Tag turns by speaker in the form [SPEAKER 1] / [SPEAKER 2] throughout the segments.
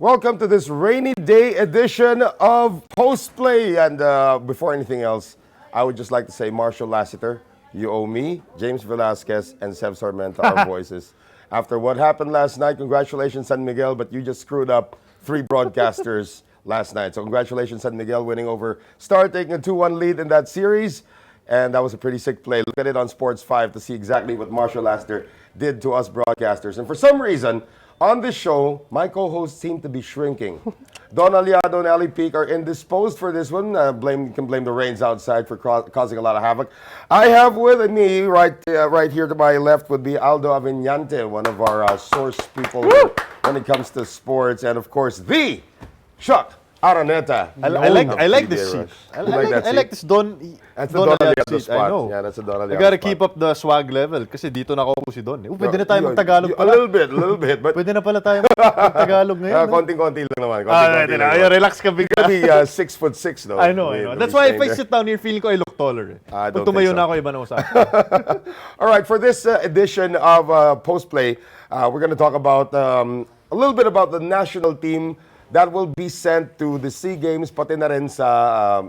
[SPEAKER 1] Welcome to this rainy day edition of Post Play. And before anything else, I would just like to say, Marshall Lassiter, you owe me, James Velasquez, and Seb Sarmenta our voices. After what happened last night, congratulations, San Miguel, but you just screwed up 3 broadcasters last night. So congratulations, San Miguel, winning over Star, taking a 2-1 lead in that series. And that was a pretty sick play. Look at it on Sports 5 to see exactly what Marshall Lassiter did to us broadcasters. And for some reason, on this show, my co-hosts seem to be shrinking. Don Aliado and Ali Peak are indisposed for this one. You can blame the rains outside for causing a lot of havoc. I have with me, right here to my left, would be Aldo Aviñante, one of our source people when it comes to sports. And of course, the Chuck Araneta.
[SPEAKER 2] I like this seat. I like this Don.
[SPEAKER 1] That's the Don Aliado spot.
[SPEAKER 2] I know.
[SPEAKER 1] Yeah, that's the Don Aliado
[SPEAKER 2] I gotta
[SPEAKER 1] spot.
[SPEAKER 2] keep up the swag level kasi dito nakaupo si Don. Pwede na tayo mag-Tagalog pala.
[SPEAKER 1] A little bit. But
[SPEAKER 2] pwede na pala tayo mag-Tagalog ngayon.
[SPEAKER 1] konting-konti lang naman.
[SPEAKER 2] Relax ka bigla.
[SPEAKER 1] Be 6'6" though.
[SPEAKER 2] I know. That's why if I sit down here, feeling ko I look taller. Pag tumayo na ako, iba na usapan.
[SPEAKER 1] All right, for this edition of Post Play, we're going to talk about a little bit about the national team that will be sent to the SEA Games, pati na rin sa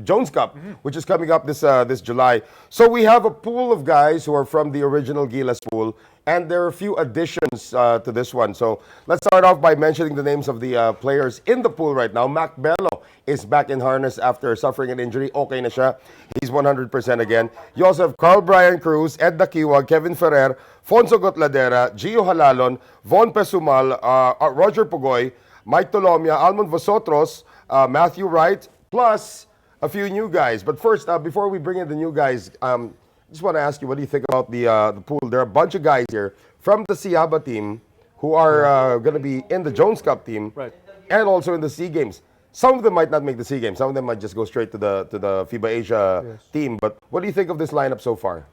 [SPEAKER 1] Jones Cup, which is coming up this July. So we have a pool of guys who are from the original Gilas pool, and there are a few additions to this one. So let's start off by mentioning the names of the players in the pool right now. Mac Bello is back in harness after suffering an injury. Okay na siya. He's 100% again. You also have Carl Brian Cruz, Ed Dakiwag, Kevin Ferrer, Fonso Gotladera, Gio Halalon, Von Pesumal, Roger Pugoy, Mike Tolomia, Almond Vosotros, Matthew Wright, plus a few new guys. But first, before we bring in the new guys, just want to ask you, what do you think about the pool? There are a bunch of guys here from the Siaba team who are going to be in the Jones Cup team,
[SPEAKER 2] right, and
[SPEAKER 1] also in the SEA Games. Some of them might not make the SEA Games. Some of them might just go straight to the FIBA Asia team. But what do you think of this lineup so far?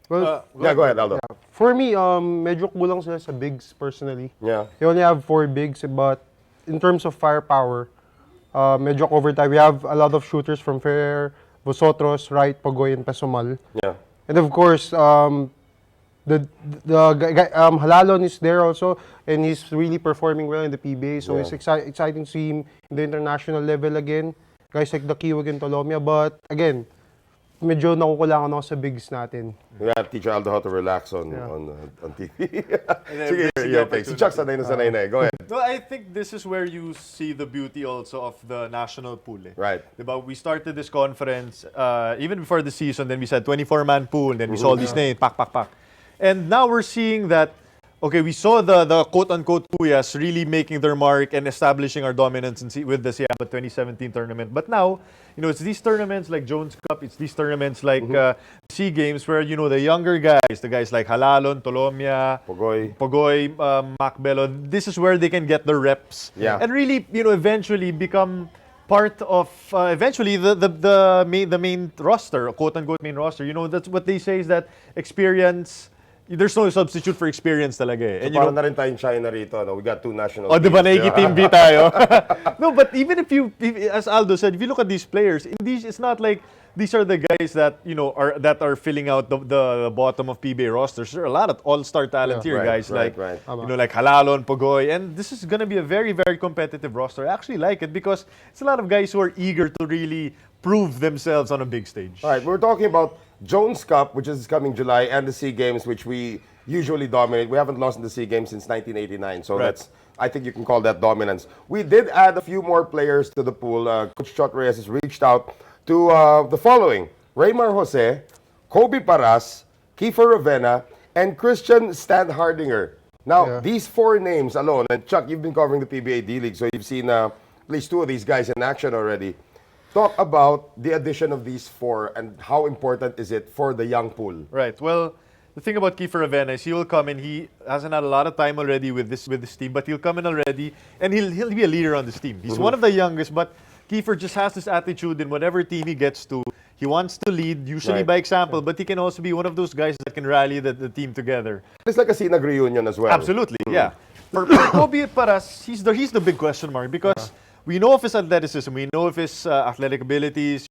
[SPEAKER 3] Well,
[SPEAKER 1] go ahead, Aldo.
[SPEAKER 3] Yeah. For me, medyo kulang sila sa bigs personally.
[SPEAKER 1] Yeah.
[SPEAKER 3] They only have 4 bigs, but in terms of firepower, medyo covered tayo. We have a lot of shooters from Ferrer, Vosotros, Wright, Pagoy, and Pesumal.
[SPEAKER 1] Yeah.
[SPEAKER 3] And of course, the guy, Halalon is there also, and he's really performing well in the PBA. So it's exciting to see him in the international level again. Guys like Dakiwag and Tolomia, but again, medyo nakukulangan ako sa bigs natin.
[SPEAKER 1] We have teach Aldo how to relax on TV. Sige, si Chuck sanay na. Go ahead.
[SPEAKER 2] No, I think this is where you see the beauty also of the national pool.
[SPEAKER 1] Right.
[SPEAKER 2] Diba? We started this conference even before the season, then we said 24-man pool, then we saw these names, pak. And now we're seeing that, okay, we saw the quote-unquote Puyas really making their mark and establishing our dominance with the Siaba 2017 tournament. But now, it's these tournaments like Jones Cup, it's these tournaments like SEA Games where, the younger guys, the guys like Halalon, Tolomia, Pogoy, Mac Bello, this is where they can get the reps.
[SPEAKER 1] Yeah.
[SPEAKER 2] And really, eventually become part of, eventually, the main roster, quote-unquote main roster. That's what they say is that experience... There's no substitute for experience talaga eh.
[SPEAKER 1] So,
[SPEAKER 2] and
[SPEAKER 1] parang na rin tayong China rito. No? We got 2 national
[SPEAKER 2] teams. Diba
[SPEAKER 1] team
[SPEAKER 2] B tayo? No, but even if as Aldo said, if you look at these players, it's not like these are the guys that, are filling out the bottom of PBA rosters. There are a lot of all-star talent here, guys like Halalon, Pogoy, and this is going to be a very, very competitive roster. I actually like it because it's a lot of guys who are eager to really prove themselves on a big stage.
[SPEAKER 1] All right, we're talking about Jones Cup, which is coming July, and the SEA Games, which we usually dominate. We haven't lost in the SEA Games since 1989, so I think you can call that dominance. We did add a few more players to the pool. Coach Chot Reyes has reached out to the following: Raymar Jose, Kobe Paras, Kiefer Ravenna, and Christian Standhardinger. Now, these 4 names alone, and Chuck, you've been covering the PBA D-League, so you've seen at least 2 of these guys in action already. Talk about the addition of these 4 and how important is it for the young pool?
[SPEAKER 2] Right. Well, the thing about Kiefer Ravenna is he will come in. He hasn't had a lot of time already with this team, but he'll come in already and he'll be a leader on this team. He's one of the youngest, but Kiefer just has this attitude in whatever team he gets to. He wants to lead, usually by example, but he can also be one of those guys that can rally the team together.
[SPEAKER 1] It's like a Sinag reunion as well.
[SPEAKER 2] Absolutely, yeah. For Kobe Paras, he's the big question mark because we know of his athleticism, we know of his athletic abilities.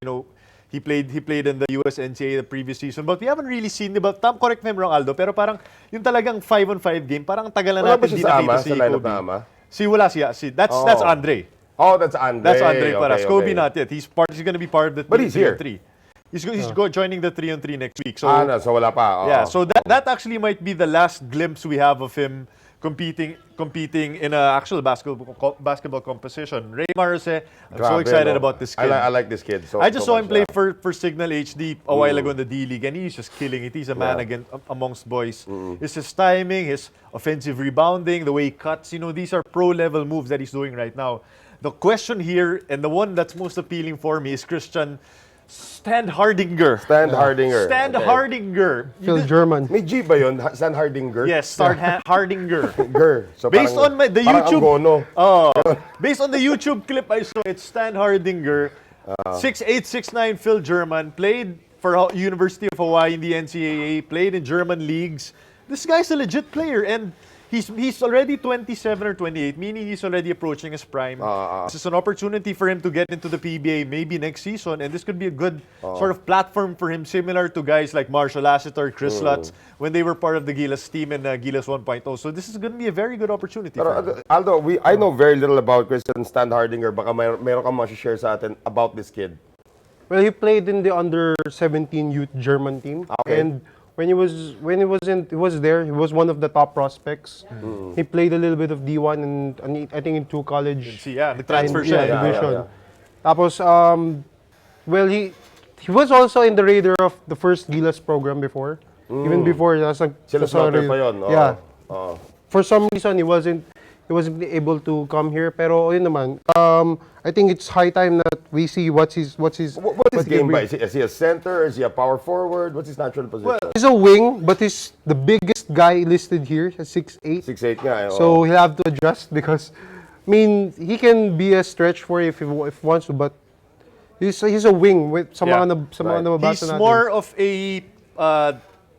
[SPEAKER 2] He played in the US NCAA the previous season, but we haven't really seen, correct me if I'm wrong, Aldo, pero parang yung talagang 5-on-5 game, parang tagal na natin hindi nakita si Kobe. wala siya. That's Andre.
[SPEAKER 1] Oh, that's Andre.
[SPEAKER 2] That's Andre Paras.
[SPEAKER 1] Okay,
[SPEAKER 2] Kobe
[SPEAKER 1] okay.
[SPEAKER 2] not yet. He's going to be part of the
[SPEAKER 1] But he's here.
[SPEAKER 2] 3-on-3. He's joining the 3-on-3 next week. So
[SPEAKER 1] No, so wala pa.
[SPEAKER 2] yeah, so that actually might be the last glimpse we have of him competing in an actual basketball composition. Ray Marose, I'm so
[SPEAKER 1] Grabe,
[SPEAKER 2] excited
[SPEAKER 1] no?
[SPEAKER 2] about this kid.
[SPEAKER 1] I like this kid. So,
[SPEAKER 2] I just saw him play
[SPEAKER 1] much,
[SPEAKER 2] for Signal HD a while ago in the D-League, and he's just killing it. He's a man again amongst boys. It's his timing, his offensive rebounding, the way he cuts. These are pro-level moves that he's doing right now. The question here, and the one that's most appealing for me, is Christian Standhardinger.
[SPEAKER 1] Standhardinger.
[SPEAKER 2] Standhardinger.
[SPEAKER 3] Phil German.
[SPEAKER 1] May G ba yun? Standhardinger?
[SPEAKER 2] Yes, Hardinger.
[SPEAKER 1] Ger. So
[SPEAKER 2] Based
[SPEAKER 1] parang-
[SPEAKER 2] on the
[SPEAKER 1] parang
[SPEAKER 2] YouTube,
[SPEAKER 1] Angono.
[SPEAKER 2] based on the YouTube clip I saw, it's Stan Hardinger, 6'8", 6'9", Phil German, played for University of Hawaii in the NCAA, played in German leagues. This guy's a legit player, and he's already 27 or 28, meaning he's already approaching his prime. This is an opportunity for him to get into the PBA maybe next season, and this could be a good sort of platform for him, similar to guys like Marshall Lassiter, Chris Lutz, when they were part of the Gilas team and Gilas 1.0. So this is going to be a very good opportunity for him.
[SPEAKER 1] Aldo, I know very little about Christian Standhardinger. Baka meron kang share sa atin about this kid.
[SPEAKER 3] Well, he played in the under-17 youth German team,
[SPEAKER 1] Okay.
[SPEAKER 3] and when he was there, he was one of the top prospects. He played a little bit of D1 and I think in 2 college.
[SPEAKER 2] See, the transfer siya.
[SPEAKER 3] Yeah, division.
[SPEAKER 1] yeah.
[SPEAKER 3] Tapos, well, he was also in the radar of the first Gilas program before. Even before,
[SPEAKER 1] Sila slaughter pa yun.
[SPEAKER 3] Yeah.
[SPEAKER 1] Oo.
[SPEAKER 3] For some reason, he wasn't able to come here. Pero yun naman, I think it's high time that we see what's his
[SPEAKER 1] What is
[SPEAKER 3] what he
[SPEAKER 1] game
[SPEAKER 3] can
[SPEAKER 1] by?
[SPEAKER 3] bring.
[SPEAKER 1] Is he a center? Is he a power forward? What's his natural position?
[SPEAKER 3] He's a wing, but he's the biggest guy listed here, 6'8".
[SPEAKER 1] 6'8" nga.
[SPEAKER 3] So he'll have to adjust because, I mean, he can be a stretch for you if he wants to, but he's a wing with sa
[SPEAKER 2] Yeah.
[SPEAKER 3] mga nababasa
[SPEAKER 2] He's
[SPEAKER 3] natin.
[SPEAKER 2] more of a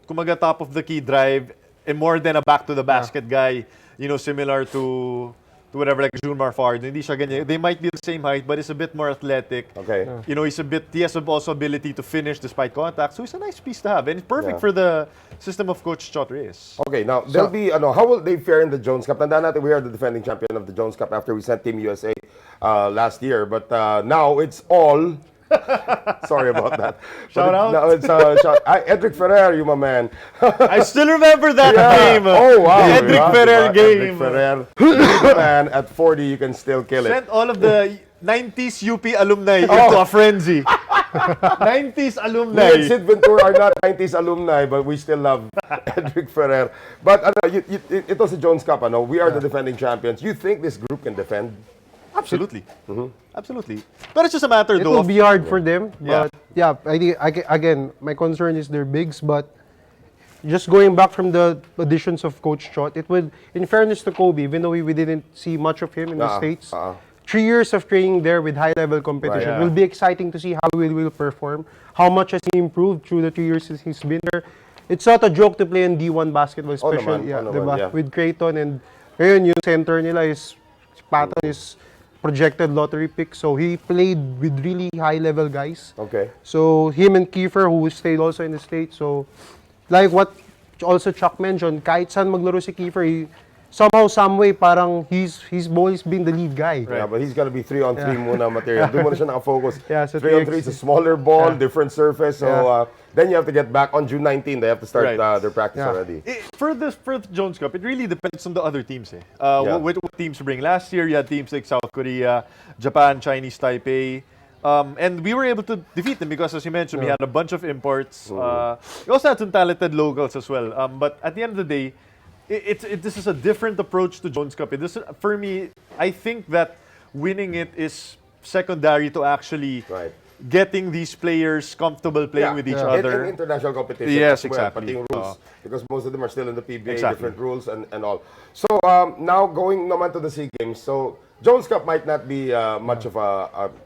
[SPEAKER 2] kumaga top of the key drive and more than a back to the basket guy, similar to whatever like Junmar Fard. Hindi siya ganyan. They might be the same height, but he's a bit more athletic.
[SPEAKER 1] Okay.
[SPEAKER 2] He has also ability to finish despite contact. So he's a nice piece to have, and it's perfect
[SPEAKER 1] Yeah.
[SPEAKER 2] for the system of Coach Chot Reyes.
[SPEAKER 1] Okay, now, there'll be, how will they fare in the Jones Cup? Tandaan natin, we are the defending champion of the Jones Cup after we sent Team USA last year. But now, it's all... Sorry about that.
[SPEAKER 2] Shout out.
[SPEAKER 1] Now it's Edric Ferrer, you my man.
[SPEAKER 2] I still remember that
[SPEAKER 1] Yeah.
[SPEAKER 2] game.
[SPEAKER 1] Oh, wow.
[SPEAKER 2] The Edric
[SPEAKER 1] Yeah,
[SPEAKER 2] Ferrer
[SPEAKER 1] diba?
[SPEAKER 2] game.
[SPEAKER 1] Edric Ferrer. Man, at 40, you can still kill it.
[SPEAKER 2] Sent all of the 90s UP alumni into a frenzy. 90s
[SPEAKER 1] Me and
[SPEAKER 2] alumni.
[SPEAKER 1] Sid Ventura are not 90s alumni, but we still love Edric Ferrer. But ito si Jones Cup, we are the defending champions. You think this group can defend?
[SPEAKER 2] Absolutely. Absolutely. But it's just a matter,
[SPEAKER 3] It
[SPEAKER 2] though,
[SPEAKER 3] will
[SPEAKER 2] of
[SPEAKER 3] be hard for them,
[SPEAKER 2] Yeah.
[SPEAKER 3] but yeah, I think again, my concern is their bigs, but just going back from the additions of Coach Chot, it would, in fairness to Kobe, even though we didn't see much of him in the States, 3 years of training there with high-level competition
[SPEAKER 2] Right, yeah.
[SPEAKER 3] will be exciting to see how he will perform, how much has he improved through the 3 years since he's been there. It's not a joke to play in D1 basketball, especially
[SPEAKER 1] naman, yeah.
[SPEAKER 3] with Creighton, and ngayon yung center nila is Patton is projected lottery pick, so he played with really high-level guys.
[SPEAKER 1] Okay.
[SPEAKER 3] So him and Kiefer, who stayed also in the States, so like what also Chuck mentioned, kahit saan maglaro si Kiefer, somehow, some way, parang he's always been the lead guy.
[SPEAKER 1] Yeah, but he's gonna be 3-on-3 muna material. Doon muna siya nakafocus.
[SPEAKER 3] Yeah, so
[SPEAKER 1] 3-on-3 is a smaller ball, different surface. So
[SPEAKER 3] Yeah.
[SPEAKER 1] then you have to get back on June 19. They have to start
[SPEAKER 2] Right.
[SPEAKER 1] their practice
[SPEAKER 3] Yeah.
[SPEAKER 1] already.
[SPEAKER 2] For the Jones Cup, it really depends on the other teams.
[SPEAKER 1] Yeah.
[SPEAKER 2] What teams bring. Last year, you had teams like South Korea, Japan, Chinese Taipei. And we were able to defeat them because, as you mentioned, we had a bunch of imports. We also had some talented locals as well. But at the end of the day, this is a different approach to Jones Cup. For me, I think that winning it is secondary to actually
[SPEAKER 1] Right.
[SPEAKER 2] getting these players comfortable playing with each other.
[SPEAKER 1] In international competition.
[SPEAKER 2] Yes,
[SPEAKER 1] as well,
[SPEAKER 2] exactly.
[SPEAKER 1] pati yung rules. Because most of them are still in the PBA,
[SPEAKER 2] Exactly.
[SPEAKER 1] different rules and all. So now going naman to the SEA Games. So Jones Cup might not be much of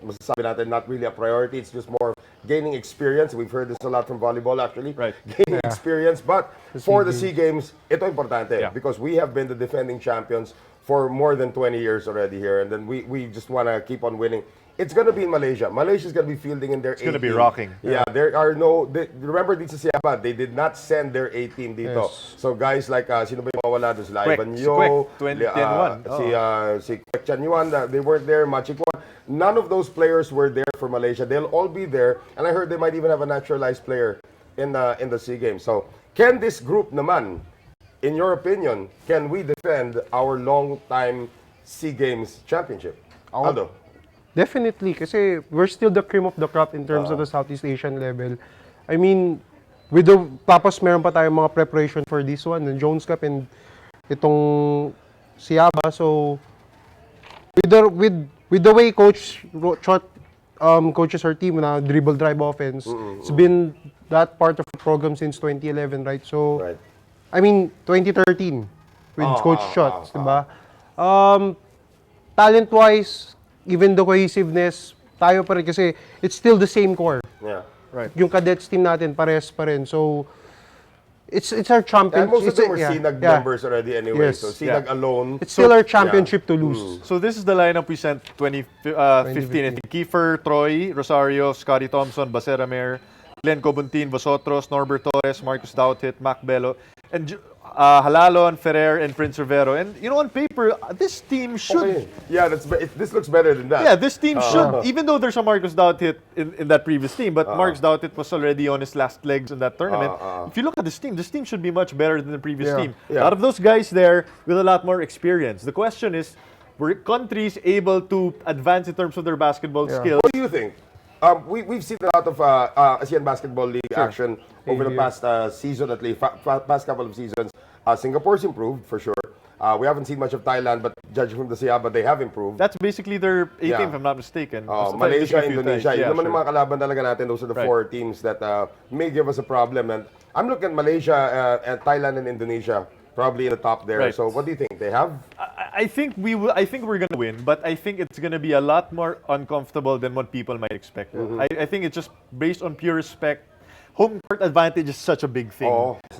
[SPEAKER 1] masasabi natin, not really a priority. It's just more gaining experience. We've heard this a lot from volleyball actually.
[SPEAKER 2] Right.
[SPEAKER 1] Gaining experience. But for the SEA Games, ito importante.
[SPEAKER 2] Yeah.
[SPEAKER 1] Because we have been the defending champions for more than 20 years already here. And then we just want to keep on winning. it's gonna be in Malaysia. Malaysia's gonna be fielding in their A team.
[SPEAKER 2] It's gonna be rocking.
[SPEAKER 1] Yeah, there are no. Remember dito sa Siaba, they did not send their A team dito.
[SPEAKER 3] Yes.
[SPEAKER 1] So guys like sino ba yung mga wala doon? Sila
[SPEAKER 2] Kwek,
[SPEAKER 1] Ivan
[SPEAKER 2] si
[SPEAKER 1] Yo,
[SPEAKER 2] Kwek, 2010-1.
[SPEAKER 1] si Kwek Chan Yuan, they weren't there. Machikwan. None of those players were there for Malaysia. They'll all be there, and I heard they might even have a naturalized player in the SEA Games. So can this group naman, in your opinion, can we defend our long-time SEA Games championship? Aldo?
[SPEAKER 3] Definitely, kasi we're still the cream of the crop in terms of the Southeast Asian level. I mean, tapos meron pa tayong mga preparation for this one, the Jones Cup and itong Siaba. So, with the way coaches our team na dribble drive offense, it's been that part of the program since 2011, right? So,
[SPEAKER 1] Right.
[SPEAKER 3] I mean, 2013 with Coach Shots, diba? Talent-wise, even the cohesiveness, tayo pa rin kasi it's still the same core.
[SPEAKER 1] Yeah.
[SPEAKER 2] Right.
[SPEAKER 3] Yung cadets team natin, parehas pa rin. So, it's our champion.
[SPEAKER 1] And most of them were
[SPEAKER 3] yeah,
[SPEAKER 1] Sinag
[SPEAKER 3] yeah.
[SPEAKER 1] members already anyway.
[SPEAKER 3] Yes.
[SPEAKER 1] So Sinag alone.
[SPEAKER 3] It's still our championship to lose.
[SPEAKER 2] So this is the lineup we sent 2015. I think Kiefer, Troy, Rosario, Scotty Thompson, Basera Mer, Glenn Cobuntin, Vosotros, Norbert Torres, Marcus Douthit, Mac Bello, and Halalon, Ferrer, and Prince Rivero. And you know, on paper, this team should.
[SPEAKER 1] Okay. Yeah, this looks better than that.
[SPEAKER 2] Yeah, this team should, even though there's a Marcus Douthit in that previous team, but Marcus Douthit was already on his last legs in that tournament. If you look at this team should be much better than the previous team.
[SPEAKER 1] Yeah.
[SPEAKER 2] A lot of those guys there with a lot more experience. The question is, were countries able to advance in terms of their basketball skills?
[SPEAKER 1] What do you think? We've seen a lot of ASEAN Basketball League action over the past season, at least, past couple of seasons. Singapore's improved, for sure. We haven't seen much of Thailand, but judging from the Siaba, they have improved.
[SPEAKER 2] That's basically their A
[SPEAKER 1] Yeah.
[SPEAKER 2] team, if I'm not mistaken.
[SPEAKER 1] Malaysia, Indonesia. Yun naman
[SPEAKER 2] sure.
[SPEAKER 1] yung mga kalaban talaga natin. Those are the four teams that may give us a problem. And I'm looking at Malaysia, and Thailand, and Indonesia probably in the top there.
[SPEAKER 2] Right.
[SPEAKER 1] So what do you think? They have?
[SPEAKER 2] I think we will. I think we're gonna win, but I think it's gonna be a lot more uncomfortable than what people might expect. I think it's just based on pure respect. Home court advantage is such a big thing.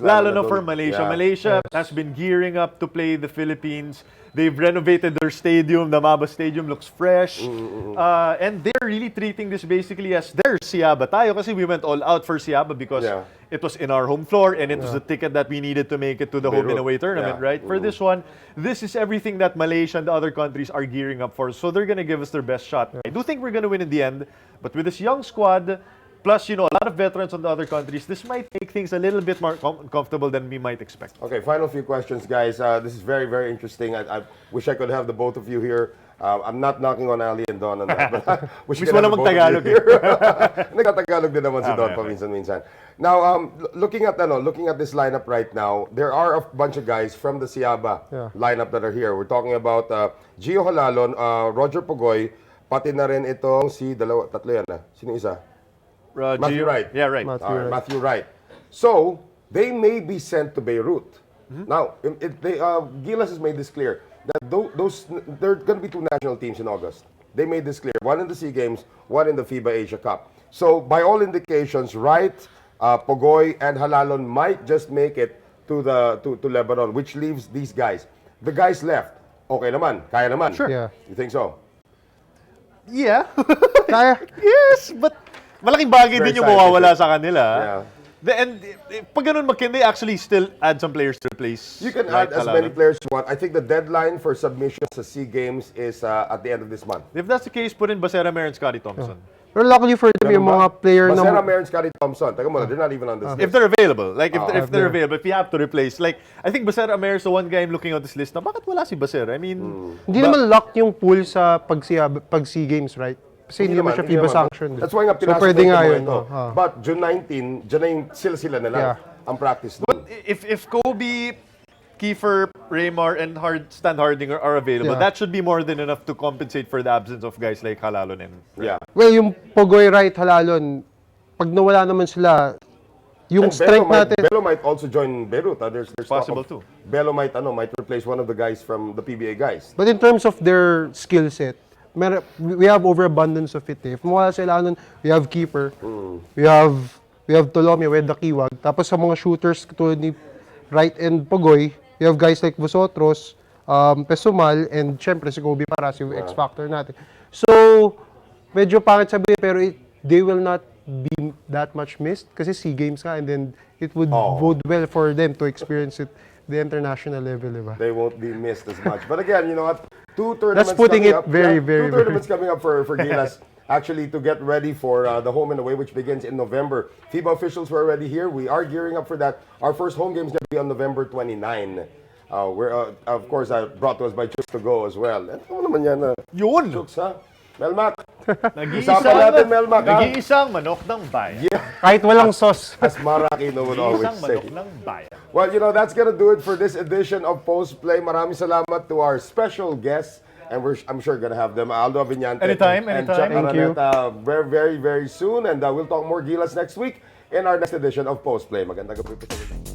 [SPEAKER 2] Lalo na for Malaysia.
[SPEAKER 1] Yeah.
[SPEAKER 2] Malaysia has been gearing up to play the Philippines. They've renovated their stadium. The Maba Stadium looks fresh. And they're really treating this basically as their Siaba. Tayo kasi we went all out for Siaba because it was in our home floor and it was the ticket that we needed to make it to the home and away tournament, right? For this one, this is everything that Malaysia and the other countries are gearing up for. So they're going to give us their best shot. I do think we're going to win in the end. But with this young squad, plus, a lot of veterans on the other countries, this might make things a little bit more comfortable than we might expect.
[SPEAKER 1] Okay, final few questions, guys. This is very, very interesting. I wish I could have the both of you here. I'm not knocking on Ali and Don on that, but I wish I could have the both of you here. Nagtatagalog din naman si Don paminsan-minsan. Now, looking at this lineup right now, there are a bunch of guys from the Siaba lineup that are here. We're talking about Gio Halalon, Roger Pugoy, pati na rin itong tatlo yan na. Sino isa? Matthew Wright.
[SPEAKER 2] Yeah, right.
[SPEAKER 1] Matthew Wright. So, they may be sent to Beirut. Now, Gilas has made this clear that there are going to be two national teams in August. They made this clear. One in the SEA Games, one in the FIBA Asia Cup. So, by all indications, Wright, Pogoy, and Halalon might just make it to Lebanon, which leaves these guys. The guys left, okay naman, kaya naman.
[SPEAKER 3] Sure. Yeah.
[SPEAKER 1] You think so?
[SPEAKER 2] Yeah.
[SPEAKER 3] Kaya.
[SPEAKER 2] Yes, but malaking bagay
[SPEAKER 1] Very
[SPEAKER 2] din yung mawawala sa kanila.
[SPEAKER 1] Yeah.
[SPEAKER 2] And pag ganun, can they actually still add some players to replace?
[SPEAKER 1] You can
[SPEAKER 2] Wright,
[SPEAKER 1] add as
[SPEAKER 2] Halalon?
[SPEAKER 1] many players you want. I think the deadline for submissions to SEA Games is at the end of this month.
[SPEAKER 2] If that's the case, put in Basera Mer and Scotty Thompson.
[SPEAKER 3] Pero luckily for them, yung mga player na...
[SPEAKER 1] Basera, Mer, and Scotty Thompson. Teka muna, they're not even on this list.
[SPEAKER 2] If they're available. Like, if they're available, if you have to replace. Like, I think Basera Mer is the one guy I'm looking at this list na, bakit wala si Basera? I mean...
[SPEAKER 3] Hindi naman locked yung pool sa pag-SEA Games, right? Kasi hindi naman siya FIBA sanctioned.
[SPEAKER 1] That's why nga
[SPEAKER 3] So
[SPEAKER 1] pinasok
[SPEAKER 3] pwede
[SPEAKER 1] ko
[SPEAKER 3] nga
[SPEAKER 1] ito
[SPEAKER 3] yun.
[SPEAKER 1] ito. But June 19, dyan na yung sila na lang ang practice doon.
[SPEAKER 2] If Kobe, Kiefer, Raymar, and Stan Harding are available, that should be more than enough to compensate for the absence of guys like Halalon and...
[SPEAKER 1] Yeah.
[SPEAKER 3] Well, yung Pogoy, Wright, Halalon, pag nawala naman sila, yung
[SPEAKER 1] And
[SPEAKER 3] strength natin...
[SPEAKER 1] Bello might also join Beirut. There's
[SPEAKER 2] Possible too.
[SPEAKER 1] Bello might replace one of the guys from the PBA guys.
[SPEAKER 3] But in terms of their skill set, we have overabundance of it. If mawala sila nun, we have keeper, we have Tolomia, we have Dakiwag. Tapos sa mga shooters tulad ni Wright and Pogoy, we have guys like Vosotros, Pesumal, and syempre si Kobe Paras, yung X-factor natin. So, medyo pangit sabihin, pero they will not be that much missed kasi SEA Games ka and then it would bode well for them to experience it the international level, diba?
[SPEAKER 1] They won't be missed as much. But again, you know what? Two tournaments
[SPEAKER 3] putting
[SPEAKER 1] coming
[SPEAKER 3] it
[SPEAKER 1] up.
[SPEAKER 3] very,
[SPEAKER 1] Two tournaments coming up for Gilas. Actually, to get ready for the home and away, which begins in November. FIBA officials were already here. We are gearing up for that. Our first home game is going to be on November 29. We're, of course, brought to us by Chooks to Go as well. Ano naman yan?
[SPEAKER 2] Yun!
[SPEAKER 1] Chooks, ha? Melmac. Usapan natin, Melmac, ha?
[SPEAKER 2] Nag-iisang manok ng bayan.
[SPEAKER 3] Kahit walang sauce.
[SPEAKER 1] As Marakino would always
[SPEAKER 2] Nag-iisang
[SPEAKER 1] say.
[SPEAKER 2] manok ng bayan.
[SPEAKER 1] Well, you know, that's going to do it for this edition of Post Play. Maraming salamat to our special guests. And I'm sure going to have them, Aldo Aviñante
[SPEAKER 2] Anytime,
[SPEAKER 1] and
[SPEAKER 2] anytime.
[SPEAKER 1] Chuck
[SPEAKER 3] Thank you.
[SPEAKER 1] Araneta very, very, very soon. And we'll talk more Gilas next week in our next edition of Post Play. Magandang gabi po sa inyo.